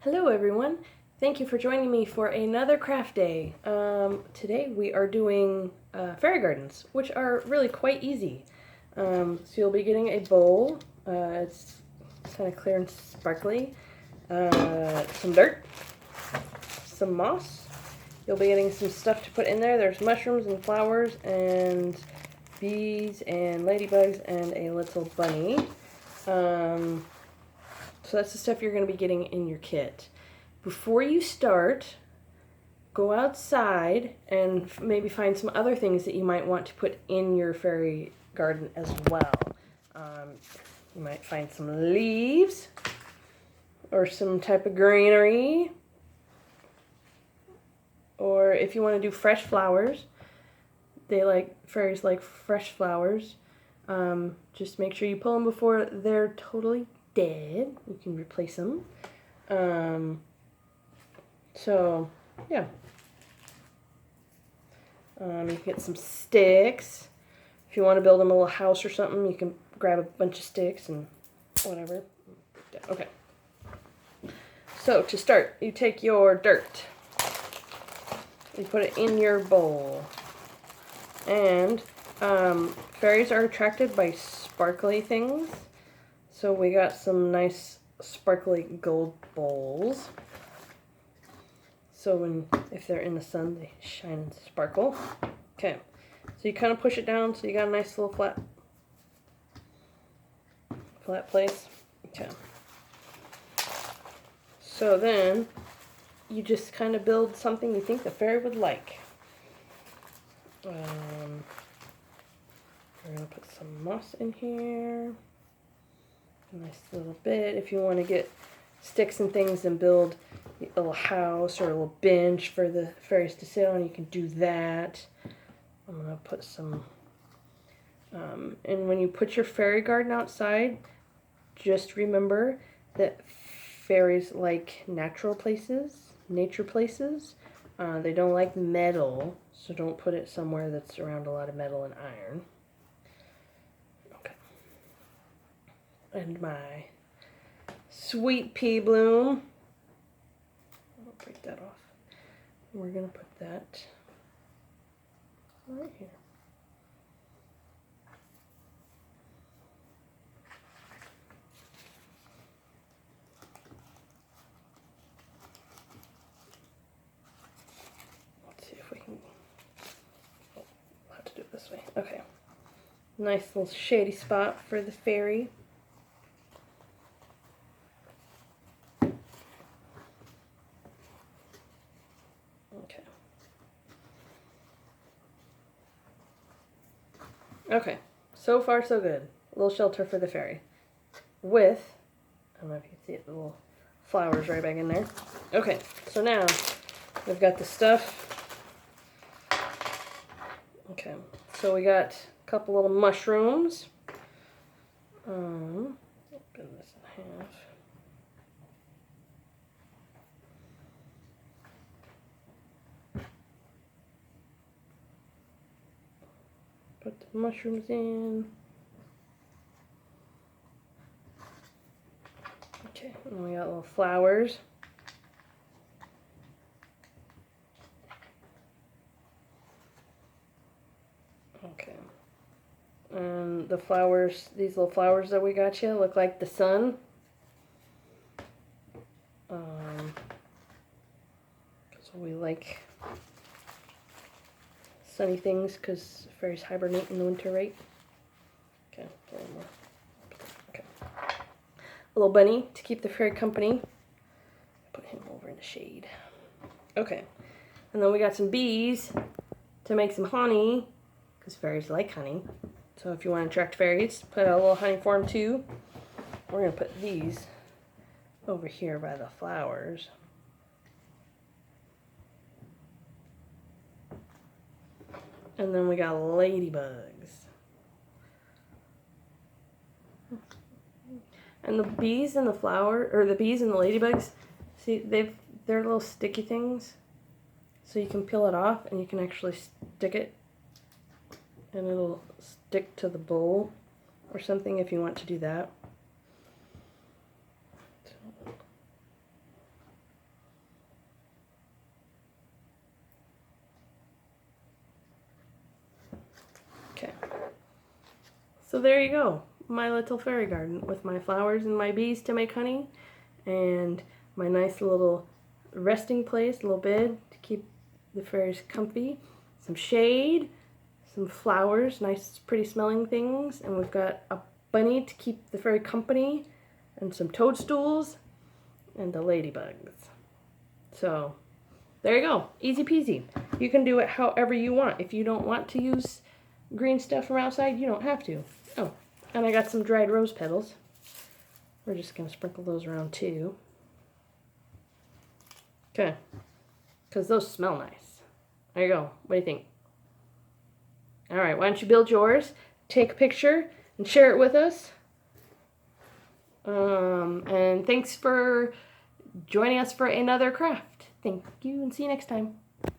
Hello everyone, thank you for joining me for another craft day. Today we are doing fairy gardens, which are really quite easy. So you'll be getting a bowl, it's kind of clear and sparkly, some dirt, some moss. You'll be getting some stuff to put in there. There's mushrooms and flowers and bees and ladybugs and a little bunny. So that's the stuff you're going to be getting in your kit. Before you start, go outside and maybe find some other things that you might want to put in your fairy garden as well. You might find some leaves or some type of greenery. Or if you want to do fresh flowers, fairies like fresh flowers. Just make sure you pull them before they're totally dead. You can replace them. So, yeah. You can get some sticks. If you want to build them a little house or something, you can grab a bunch of sticks and whatever. Okay. So, to start, you take your dirt. You put it in your bowl. And fairies are attracted by sparkly things. So we got some nice sparkly gold bowls. So if they're in the sun, they shine and sparkle. Okay, so you kind of push it down so you got a nice little flat place. Okay. So then you just kind of build something you think the fairy would like. We're gonna put some moss in here. A nice little bit. If you want to get sticks and things and build a little house or a little bench for the fairies to sit on, you can do that. I'm going to put some, and when you put your fairy garden outside, just remember that fairies like natural places, nature places. They don't like metal, so don't put it somewhere that's around a lot of metal and iron. Okay. And my sweet pea bloom. I'll break that off. We're going to put that right here. Let's see if we can. Oh, I'll have to do it this way. Okay. Nice little shady spot for the fairy. Okay. Okay. So far, so good. A little shelter for the fairy. With, I don't know if you can see it, the little flowers right back in there. Okay. So now we've got the stuff. Okay. So we got a couple little mushrooms. Open this in half. Put the mushrooms in. Okay, and we got little flowers. Okay. And the flowers, these little flowers that we got you, look like the sun. So we like sunny things because fairies hibernate in the winter, right? Okay, a little more. Okay. A little bunny to keep the fairy company. Put him over in the shade. Okay. And then we got some bees to make some honey because fairies like honey. So if you want to attract fairies, put a little honey for them too. We're going to put these over here by the flowers. And then we got ladybugs. And the bees and the flower, or the bees and the ladybugs, see, they're little sticky things. So you can peel it off and you can actually stick it and it'll stick to the bowl or something if you want to do that. So there you go, my little fairy garden with my flowers and my bees to make honey, and my nice little resting place, little bed to keep the fairies comfy, some shade, some flowers, nice pretty smelling things, and we've got a bunny to keep the fairy company, and some toadstools, and the ladybugs. So there you go, easy peasy. You can do it however you want. If you don't want to use green stuff from outside, you don't have to. Oh, and I got some dried rose petals. We're just going to sprinkle those around too. Okay, because those smell nice. There you go. What do you think? All right, why don't you build yours, take a picture, and share it with us. And thanks for joining us for another craft. Thank you, and see you next time.